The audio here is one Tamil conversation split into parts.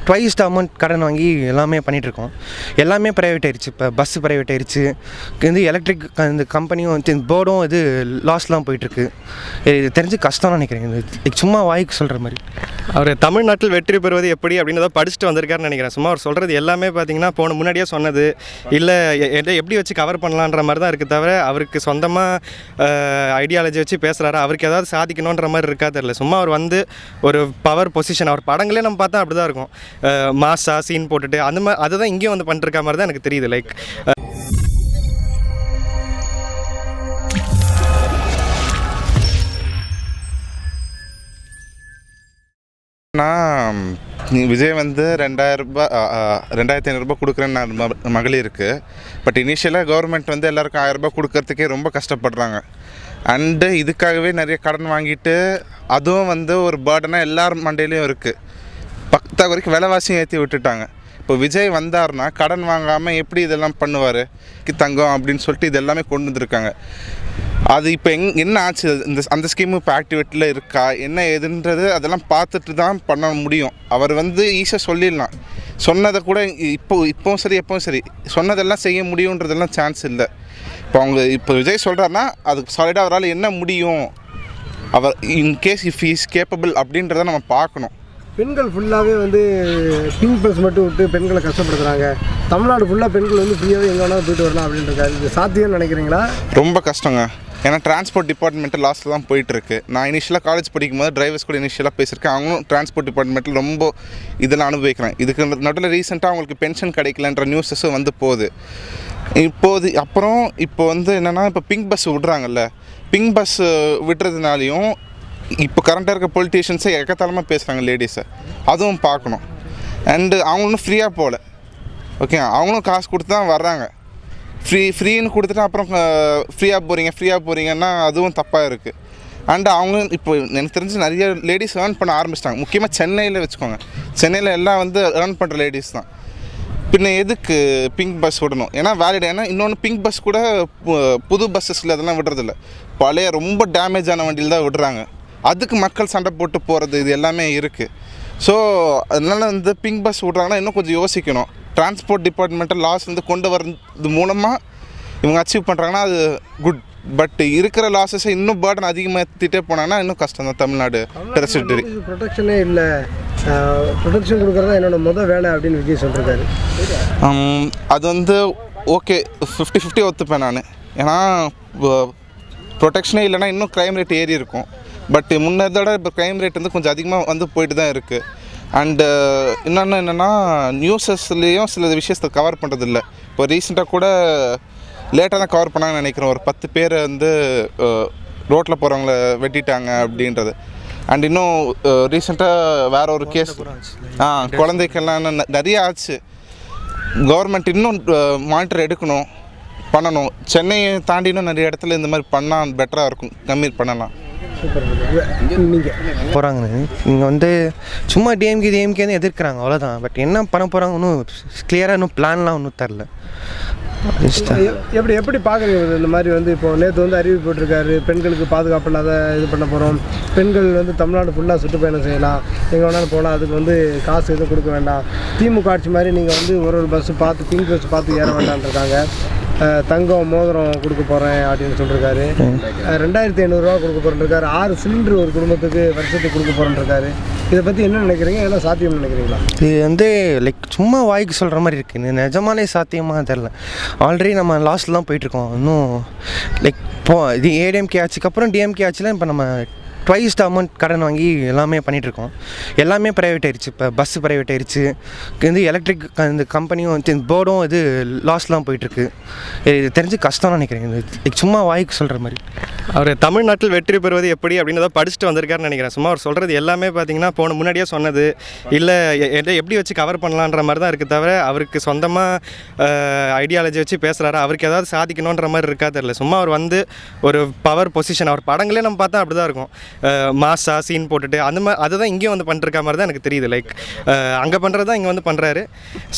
ட்வைஸ் த அமௌண்ட் கடன் வாங்கி எல்லாமே பண்ணிகிட்ருக்கோம். எல்லாமே ப்ரைவேட் ஆயிடுச்சு. இப்போ பஸ்ஸு ப்ரைவேட் ஆயிடுச்சு. இது எலக்ட்ரிக் இந்த கம்பெனியும் போர்டும் இது லாஸ்லாம் போயிட்டுருக்கு. இது தெரிஞ்சு கஷ்டம்னு நினைக்கிறேன். இது சும்மா வாய்க்கு சொல்கிற மாதிரி. அவர் தமிழ்நாட்டில் வெற்றி பெறுவது எப்படி அப்படின்றத படிச்சுட்டு வந்திருக்காருன்னு நினைக்கிறேன். சும்மா அவர் சொல்கிறது எல்லாமே பார்த்தீங்கன்னா முன்னாடியே சொன்னது இல்லை, எப்படி வச்சு கவர் பண்ணலான்ற மாதிரி தான் இருக்குது தவிர அவருக்கு சொந்தமாக ஐடியாலஜி வச்சு பேசுகிறாரு. அவருக்கு ஏதாவது சாதிக்கணுன்ற மாதிரி இருக்கா தெரியல. சும்மா அவர் வந்து ஒரு பவர் பொசிஷன், அவர் படங்களே நம்ம பார்த்தா அப்படி தான் இருக்கும். மாசா சீன் போட்டுட்டு அந்த மாதிரி அதுதான் இங்கேயும் வந்து பண்ணிருக்க மாதிரி தான் எனக்கு தெரியுது. லைக் நான் விஜய் வந்து 2500 கொடுக்குறேன்னு மகளிருக்கு. பட் இனிஷியலாக கவர்மெண்ட் வந்து எல்லாருக்கும் 1000 ரூபாய் கொடுக்கறதுக்கே ரொம்ப கஷ்டப்படுறாங்க. அண்டு இதுக்காகவே நிறைய கடன் வாங்கிட்டு அதுவும் வந்து ஒரு பேர்டனாக எல்லார் மண்டையிலையும் இருக்குது. பக்தா வரைக்கும் விலைவாசியும் ஏற்றி விட்டுட்டாங்க. இப்போ விஜய் வந்தார்னா கடன் வாங்காமல் எப்படி இதெல்லாம் பண்ணுவார்? தங்கம் அப்படின்னு சொல்லிட்டு இது எல்லாமே கொண்டு வந்திருக்காங்க. அது இப்போ என்ன ஆச்சு? அந்த ஸ்கீமு இப்போ ஆக்டிவேட்டில் இருக்கா என்ன ஏதுன்றது அதெல்லாம் பார்த்துட்டு தான் பண்ண முடியும். அவர் வந்து ஈஸியாக சொல்லிடலாம். சொன்னதை கூட இப்போவும் சரி எப்பவும் சரி சொன்னதெல்லாம் செய்ய முடியுன்றதெல்லாம் சான்ஸ் இல்லை. இப்போ விஜய் சொல்கிறாருன்னா அதுக்கு சாலிடாக அவரால் என்ன முடியும், அவர் இன்கேஸ் இஃப் இஸ் கேப்பபிள் அப்படின்றத நம்ம பார்க்கணும். பெண்கள் ஃபுல்லாகவே வந்து பிங்க் பஸ் மட்டும் விட்டு பெண்களை கஷ்டப்படுத்துகிறாங்க. தமிழ்நாடு ஃபுல்லாக பெண்கள் வந்து ஃப்ரீயாகவே எங்கே வேணாலும் போயிட்டு வரலாம் அப்படின்றாரு. இது சாத்தியம்னு நினைக்கிறீங்களா? ரொம்ப கஷ்டங்க. ஏன்னா டிரான்ஸ்போர்ட் டிபார்ட்மெண்ட்டு லாஸ்ட்டில் தான் போயிட்டுருக்கு. நான் இனிஷியலாக காலேஜ் படிக்கும் போது டிரைவர்ஸ் கூட இனிஷியலாக பேசியிருக்கேன். அவங்களும் டிரான்ஸ்போர்ட் டிபார்ட்மெண்ட்டில் ரொம்ப இதெல்லாம் அனுபவிக்கிறேன். இதுக்கு நடுவில் ரீசெண்டாக அவங்களுக்கு பென்ஷன் கிடைக்கலன்ற நியூஸஸும் வந்து போகுது. இப்போ வந்து என்னென்னா இப்போ பிங்க் பஸ் விட்றாங்கல்ல, பிங்க் பஸ் விடுறதுனாலையும் இப்போ கரண்ட்டாக இருக்க பொலிட்டீஷியன்ஸை எக்கத்தாலமாக பேசுகிறாங்க லேடிஸை. அதுவும் பார்க்கணும். அண்டு அவங்களும் ஃப்ரீயாக போகல. ஓகே, அவங்களும் காசு கொடுத்து தான் வர்றாங்க. ஃப்ரீன்னு கொடுத்துட்டு அப்புறம் ஃப்ரீயாக போகிறீங்கன்னா அதுவும் தப்பாக இருக்குது. அண்டு அவங்களும் இப்போ எனக்கு தெரிஞ்சு நிறைய லேடிஸ் ஏர்ன் பண்ண ஆரம்பிச்சிட்டாங்க. முக்கியமாக சென்னையில் வச்சுக்கோங்க. சென்னையில் எல்லாம் வந்து ஏர்ன் பண்ணுற லேடிஸ் தான். பின்ன எதுக்கு பிங்க் பஸ் விடணும்? ஏன்னா வேலிட். ஏன்னா இன்னொன்று பிங்க் பஸ் கூட புது பஸ்ஸஸில் அதெல்லாம் விடுறதில்ல. பழைய ரொம்ப டேமேஜான வண்டியில் தான் விடுறாங்க. அதுக்கு மக்கள் சண்டை போட்டு போகிறது இது எல்லாமே இருக்குது. ஸோ அதனால் வந்து பிங்க் பஸ் விட்றாங்கன்னா இன்னும் கொஞ்சம் யோசிக்கணும். டிரான்ஸ்போர்ட் டிபார்ட்மெண்ட்டை லாஸ் வந்து கொண்டு வரது மூலமாக இவங்க அச்சீவ் பண்ணுறாங்கன்னா அது குட். பட் இருக்கிற லாஸஸை இன்னும் பேர்டன் அதிகமாகிட்டே போனாங்கன்னா இன்னும் கஷ்டம் தான். தமிழ்நாடு டெரிட்டரி ப்ரொடெக்ஷனே இல்லை. ப்ரொடெக்ஷன் கொடுக்குறது தான் என்னோடய மொதல் வேலை அப்படின்னு விஜய் சொல்லியிருக்காரு. அது வந்து ஓகே 50-50 ஒத்துப்பேன் நான். ஏன்னா ப்ரொடெக்ஷனே இல்லைன்னா இன்னும் க்ரைம் ரேட் ஏறி இருக்கும். பட் முன்னதோட இப்போ க்ரைம் ரேட் வந்து கொஞ்சம் அதிகமாக வந்து போயிட்டு தான் இருக்குது. அண்டு இன்னொன்று என்னென்னா நியூஸஸ்லேயும் சில விஷயத்தை கவர் பண்ணுறதில்ல. இப்போ ரீசெண்டாக கூட லேட்டாக தான் கவர் பண்ணாங்கன்னு நினைக்கிறேன். ஒரு 10 பேர் வந்து ரோட்டில் போகிறவங்கள வெட்டிட்டாங்க அப்படின்றது. அண்ட் இன்னும் ரீசெண்டாக வேறு ஒரு கேஸ் குழந்தைக்கெல்லாம் நிறைய ஆச்சு. கவர்மெண்ட் இன்னும் மானிட்டர் எடுக்கணும், பண்ணணும். சென்னையை தாண்டி இன்னும் நிறைய இடத்துல இந்த மாதிரி பண்ணால் பெட்டராக இருக்கும், கம்மி பண்ணலாம். போகிறாங்கன்னு இங்கே வந்து சும்மா டிஎம்கேன்னு எதிர்க்கிறாங்க, அவ்வளோதான். பட் என்ன பண்ண போகிறாங்க இன்னும் கிளியராக இன்னும் பிளான்லாம் ஒன்றும் தரல. எப்படி பார்க்குறீங்க இந்த மாதிரி வந்து இப்போ நேற்று வந்து அறிவிப்பு போட்டிருக்காரு, பெண்களுக்கு பாதுகாப்பு இல்லாத இது பண்ண போகிறோம், பெண்கள் வந்து தமிழ்நாடு ஃபுல்லாக சுற்றுப்பயணம் செய்யலாம், எங்கே வேணாலும் போகலாம், அதுக்கு வந்து காசு எதுவும் கொடுக்க வேண்டாம், திமுக ஆட்சி மாதிரி நீங்கள் வந்து ஒரு பஸ்ஸு பார்த்து பிங்க் பஸ் பார்த்து ஏற வேண்டான்ருக்காங்க, தங்கம் மோதிரம் கொடுக்க போகிறேன் அப்படின்னு சொல்லியிருக்காரு, 2500 கொடுக்க போகிறேன்ருக்காரு, 6 சிலிண்டர் ஒரு குடும்பத்துக்கு வருஷத்துக்கு கொடுக்க போகிறேன்ருக்காரு. இதை பற்றி என்ன நினைக்கிறீங்க? இதெல்லாம் சாத்தியம்னு நினைக்கிறீங்களா? இது வந்து லைக் சும்மா வாய்க்கு சொல்கிற மாதிரி இருக்குது. நிஜமானே சாத்தியமாக தெரில. ஆல்ரெடி நம்ம லாஸ்ட்டில் தான் போயிட்டுருக்கோம். இன்னும் லைக் இது ஏடிஎம்கே ஆட்சிக்கு அப்புறம் டிஎம்கே ஆட்சியில் இப்போ நம்ம ட்வைஸ் த அமௌண்ட் கடன் வாங்கி எல்லாமே பண்ணிகிட்ருக்கோம். எல்லாமே ப்ரைவேட் ஆயிடுச்சு. இப்போ பஸ்ஸு ப்ரைவேட் ஆயிடுச்சு. இது எலக்ட்ரிக் இந்த கம்பெனியும் போர்டும் இது லாஸ்லாம் போயிட்டுருக்கு. இது தெரிஞ்சு கஷ்டம்னு நினைக்கிறேன். இது சும்மா வாய்க்கு சொல்கிற மாதிரி. அவர் தமிழ்நாட்டில் வெற்றி பெறுவது எப்படி அப்படின்றத படிச்சுட்டு வந்திருக்காருன்னு நினைக்கிறேன். சும்மா அவர் சொல்கிறது எல்லாமே பார்த்தீங்கன்னா முன்னாடியே சொன்னது இல்லை, எப்படி வச்சு கவர் பண்ணலான்ற மாதிரி தான் இருக்குது தவிர அவருக்கு சொந்தமாக ஐடியாலஜி வச்சு பேசுகிறாரு. அவருக்கு ஏதாவது சாதிக்கணுன்ற மாதிரி இருக்கா தெரியல. சும்மா அவர் வந்து ஒரு பவர் பொசிஷன், அவர் படங்களே நம்ம பார்த்தா அப்படி தான் இருக்கும். மாஸா சீன் போட்டுட்டு அந்த மாதிரி அதை தான் இங்கேயும் வந்து பண்ணிருக்க மாதிரி தான் எனக்கு தெரியுது. லைக் அங்கே பண்ணுறது தான் இங்கே வந்து பண்ணுறாரு.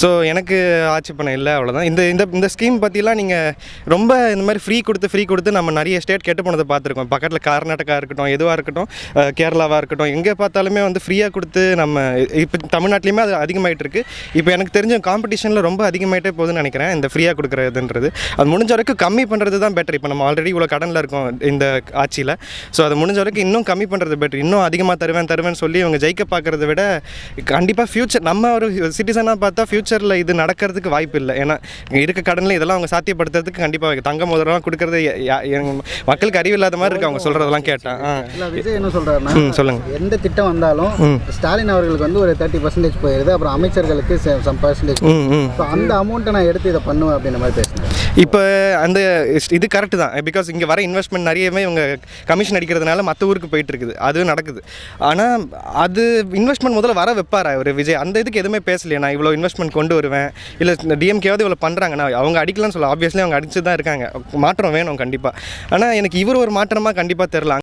ஸோ எனக்கு ஆட்சேபணம் இல்லை, அவ்வளோதான். இந்த இந்த இந்த ஸ்கீம் பற்றிலாம் நீங்கள் ரொம்ப இந்த மாதிரி ஃப்ரீ கொடுத்து நம்ம நிறைய ஸ்டேட் கெட்டு போனதை பார்த்துருக்கோம். பக்கத்தில் கர்நாடகா இருக்கட்டும், எதுவாக இருக்கட்டும், கேரளாவாக இருக்கட்டும், எங்கே பார்த்தாலுமே வந்து ஃப்ரீயாக கொடுத்து நம்ம இப்போ தமிழ்நாட்டிலையுமே அது அதிகமாகிட்டு இருக்குது. இப்போ எனக்கு தெரிஞ்ச காம்படிஷனில் ரொம்ப அதிகமாகிட்டே போகுதுன்னு நினைக்கிறேன் இந்த ஃப்ரீயாக கொடுக்குறதுன்றது. அது முடிஞ்ச வரைக்கும் கம்மி பண்ணுறது தான் பெட்டர். இப்போ நம்ம ஆல்ரெடி இவ்வளோ கடனில் இருக்கோம் இந்த ஆட்சியில். ஸோ அதை முடிஞ்ச வரைக்கும் இன்னும் கம்மி பண்ணுறது பெட்டர். இன்னும் அதிகமாக தருவேன்னு சொல்லி இவங்க ஜெயிக்க பார்க்குறத விட கண்டிப்பாக ஃப்யூச்சர் நம்ம ஒரு சிட்டிசனாக பார்த்தா ஃப்யூச்சரில் இது நடக்கிறதுக்கு வாய்ப்பு இல்லை. ஏன்னா இருக்க கடனில் இதெல்லாம் அவங்க சாத்தியப்படுத்துறதுக்கு கண்டிப்பாக தங்க முதலாம் கொடுக்குறது மக்களுக்கு அறிவு இல்லாத மாதிரி இருக்குது அவங்க சொல்கிறதெல்லாம் கேட்டேன். விஜய் என்ன சொல்கிறாருன்னா, சொல்லுங்கள். எந்த திட்டம் வந்தாலும் ஸ்டாலின் அவர்களுக்கு வந்து ஒரு 30% போயிடுது, அப்புறம் அமைச்சர்களுக்கு some percentage. ஸோ அந்த அமௌண்ட்டை நான் எடுத்து இதை பண்ணுவேன் அப்படின்ற மாதிரி பேசுகிறேன். இப்போ அந்த இது கரெக்டு தான். பிகாஸ் இங்கே வர இன்வெஸ்ட்மெண்ட் நிறையவே இவங்க கமிஷன் அடிக்கிறதுனால மற்ற ஊருக்கு போயிட்டு இருக்குது, அதுவும் நடக்குது. ஆனால் அது இன்வெஸ்ட்மெண்ட் முதல்ல வர வைப்பாரா ஒரு விஜய்? அந்த இதுக்கு எதுவுமே பேசலையே. நான் இவ்வளோ இன்வெஸ்ட்மெண்ட் கொண்டு வருவேன், இல்லை டிஎம்கேவாவது இவ்வளோ பண்ணுறாங்கன்னா அவங்க அடிக்கலாம்னு சொல்ல, ஆப்வியஸ்லி அவங்க அடிச்சு தான் இருக்காங்க. மாற்றம் வேணும் கண்டிப்பாக. ஆனால் எனக்கு இவர் ஒரு மாற்றமாக கண்டிப்பாக தெரில.